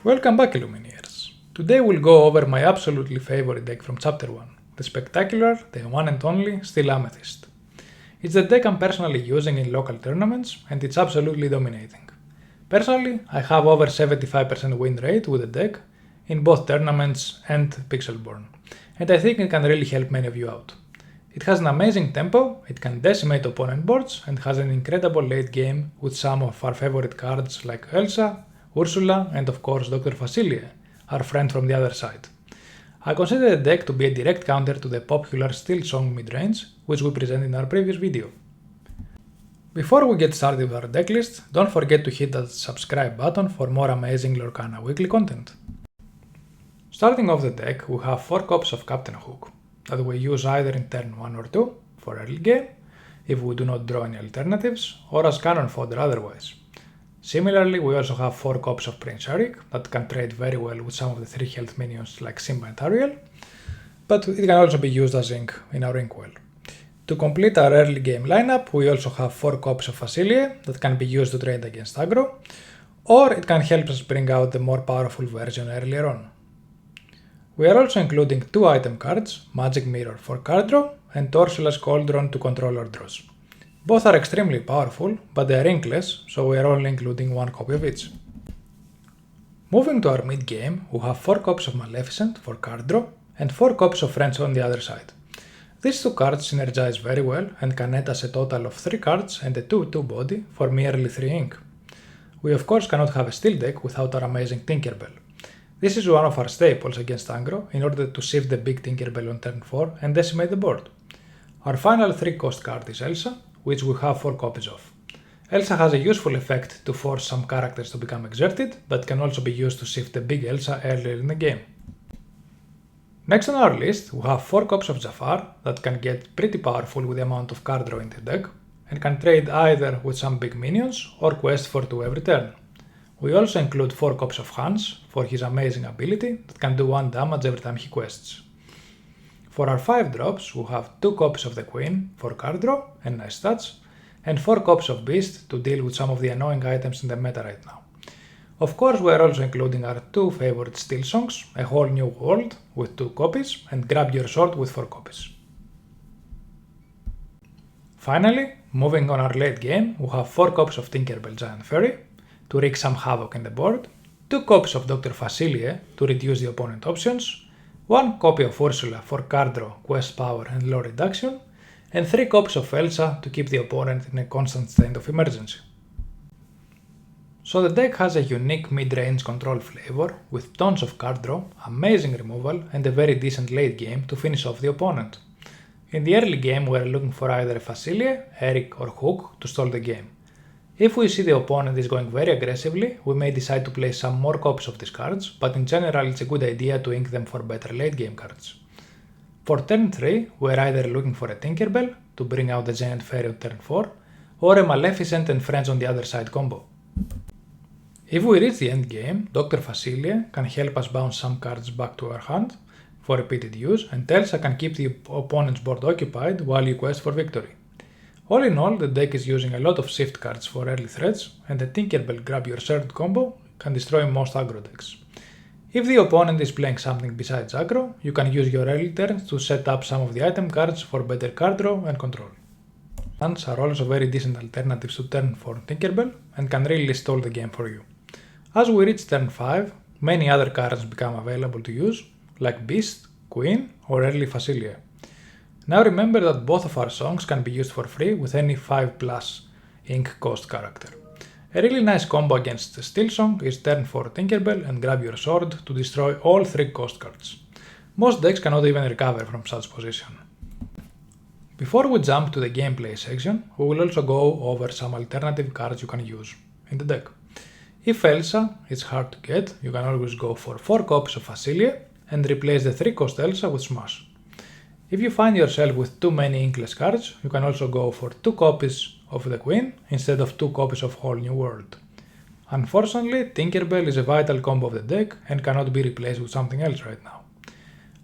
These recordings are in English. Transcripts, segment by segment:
Welcome back, Illumineers! Today we'll go over my absolutely favorite deck from Chapter 1, the spectacular, the one and only Steel-Amethyst. It's the deck I'm personally using in local tournaments, and it's absolutely dominating. Personally, I have over 75% win rate with the deck, in both tournaments and Pixelborn, and I think it can really help many of you out. It has an amazing tempo, it can decimate opponent boards, and has an incredible late game with some of our favorite cards like Elsa, Ursula, and of course Dr. Facilier, our friend from the other side. I consider the deck to be a direct counter to the popular Steel Song midrange, which we presented in our previous video. Before we get started with our decklist, don't forget to hit that subscribe button for more amazing Lorcana weekly content. Starting off the deck, we have 4 copies of Captain Hook, that we use either in turn 1 or 2 for early game, if we do not draw any alternatives, or as cannon fodder otherwise. Similarly, we also have 4 copies of Prince Eric that can trade very well with some of the 3 health minions like Simba and Ariel, but it can also be used as ink in our inkwell. To complete our early game lineup, we also have 4 copies of Facilier that can be used to trade against aggro, or it can help us bring out the more powerful version earlier on. We are also including 2 item cards, Magic Mirror for card draw and Ursula's Cauldron to control our draws. Both are extremely powerful, but they are inkless, so we are only including 1 copy of each. Moving to our mid-game, we have 4 copies of Maleficent for card draw and 4 copies of Friends on the other side. These 2 cards synergize very well and can net us a total of 3 cards and a 2/2 body for merely 3 ink. We of course cannot have a steel deck without our amazing Tinkerbell. This is one of our staples against aggro in order to shift the big Tinkerbell on turn 4 and decimate the board. Our final 3-cost card is Elsa, which we have 4 copies of. Elsa has a useful effect to force some characters to become exerted, but can also be used to shift the big Elsa earlier in the game. Next on our list, we have 4 copies of Jafar that can get pretty powerful with the amount of card draw in the deck, and can trade either with some big minions or quest for 2 every turn. We also include 4 copies of Hans for his amazing ability that can do 1 damage every time he quests. For our 5 drops, we have 2 copies of the Queen for card draw and nice stats, and 4 copies of Beast to deal with some of the annoying items in the meta right now. Of course, we are also including our 2 favorite Steel Songs, A Whole New World with 2 copies, and Grab Your Sword with 4 copies. Finally, moving on our late game, we have 4 copies of Tinkerbell Giant Fairy to wreak some havoc in the board, 2 copies of Dr. Facilier to reduce the opponent options, 1 copy of Ursula for card draw, quest power and low reduction, and 3 copies of Elsa to keep the opponent in a constant state of emergency. So the deck has a unique mid-range control flavor with tons of card draw, amazing removal and a very decent late game to finish off the opponent. In the early game we are looking for either a Facilier, Eric or Hook to stall the game. If we see the opponent is going very aggressively, we may decide to play some more copies of these cards, but in general it's a good idea to ink them for better late game cards. For turn 3, we are either looking for a Tinkerbell to bring out the Giant Fairy on turn 4, or a Maleficent and Friends on the other side combo. If we reach the end game, Dr. Facilier can help us bounce some cards back to our hand for repeated use, and Elsa can keep the opponent's board occupied while you quest for victory. All in all, the deck is using a lot of shift cards for early threats, and the Tinkerbell Grab Your Sword combo can destroy most aggro decks. If the opponent is playing something besides aggro, you can use your early turns to set up some of the item cards for better card draw and control. Lands are also very decent alternatives to turn 4 Tinkerbell and can really stall the game for you. As we reach turn 5, many other cards become available to use, like Beast, Queen or early Facilier. Now remember that both of our songs can be used for free with any 5+ ink cost character. A really nice combo against the Steel Song is turn 4 Tinkerbell and Grab Your Sword to destroy all 3 cost cards. Most decks cannot even recover from such position. Before we jump to the gameplay section, we will also go over some alternative cards you can use in the deck. If Elsa is hard to get, you can always go for 4 copies of Facilier and replace the 3-cost Elsa with Smash. If you find yourself with too many inkless cards, you can also go for 2 copies of the Queen instead of 2 copies of Whole New World. Unfortunately, Tinkerbell is a vital combo of the deck and cannot be replaced with something else right now.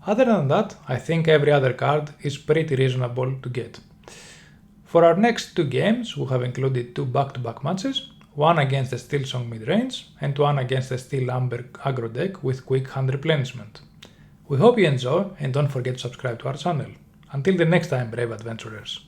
Other than that, I think every other card is pretty reasonable to get. For our next 2 games, we have included 2 back-to-back matches, one against the Steel Song mid-range and one against the Steel Amber aggro deck with quick hand replenishment. We hope you enjoy and don't forget to subscribe to our channel. Until the next time, brave adventurers.